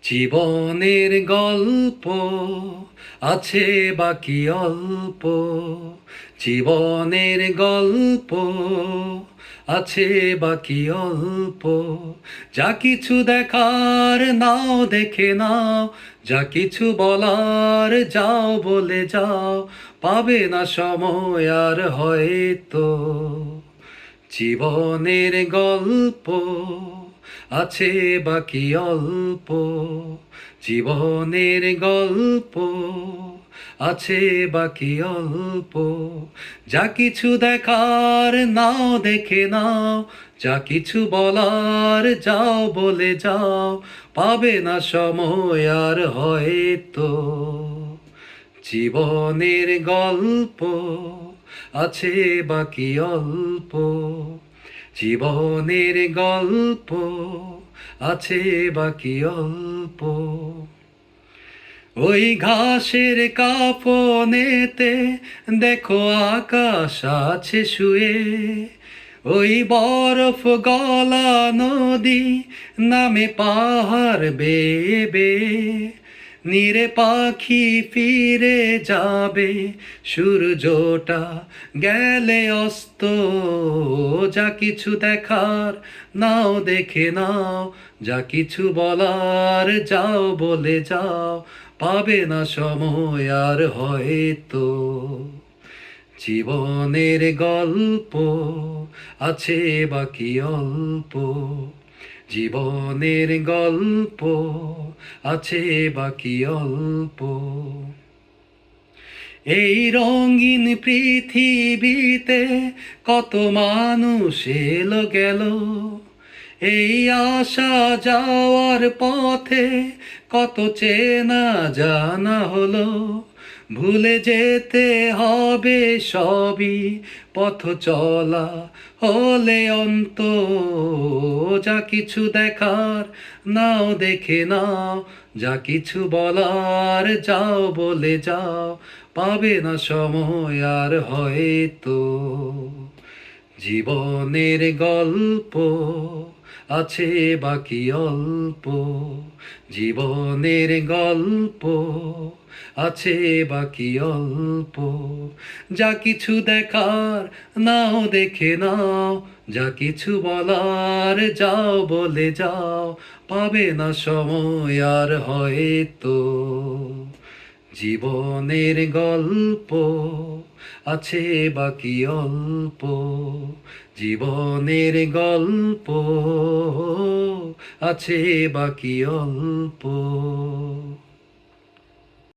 জীবনের গল্প আছে বাকি অল্প, জীবনের গল্প আছে বাকি অল্প। যা কিছু দেখার নাও দেখে নাও, যা কিছু বলার যাও বলে যাও, পাবে না সময় আর হয়তো। জীবনের গল্প আছে বাকি অল্প, জীবনের গল্প আছে বাকি অল্প। যা কিছু দেখার নাও দেখে নাও, যা কিছু বলার যাও বলে যাও, পাবে না সময় আর হয়তো। জীবনের গল্প আছে বাকি অল্প, জীবনের গল্প আছে বাকি অল্প। ওই ঘাসের কাফনেতে দেখো আকাশ আছে শুয়ে, ওই বরফ গলা নদী নামে পাহাড় বেয়ে বেয়ে। নীরে পাখি ফিরে যাবে, সূর্যটা গেলে অস্ত। যা কিছু দেখার নাও দেখে নাও, যা কিছু বলার যাও বলে যাও, পাবে না সময় আর হয়তো। জীবনের গল্প আছে বাকি অল্প, জীবনের গল্প আছে বাকি অল্প। এই রঙিন পৃথিবীতে কত মানুষ এলো গেল, এই আসা যাওয়ার পথে কত চেনা জানা হলো। ভুলে যেতে হবে সবই পথ চলা হলে অন্ত। যা কিছু দেখার নাও দেখে নাও, যা কিছু বলার যাও বলে যাও, পাবে না সময় আর হয়তো। জীবনের গল্প আছে বাকি অল্প, জীবনের গল্প আছে বাকি অল্প। যা কিছু দেখার নাও দেখে নাও, যা কিছু বলার যাও বলে যাও, পাবে না সময় আর হয়তো। জীবনের গল্প আছে বাকি অল্প, জীবনের গল্প আছে বাকি অল্প।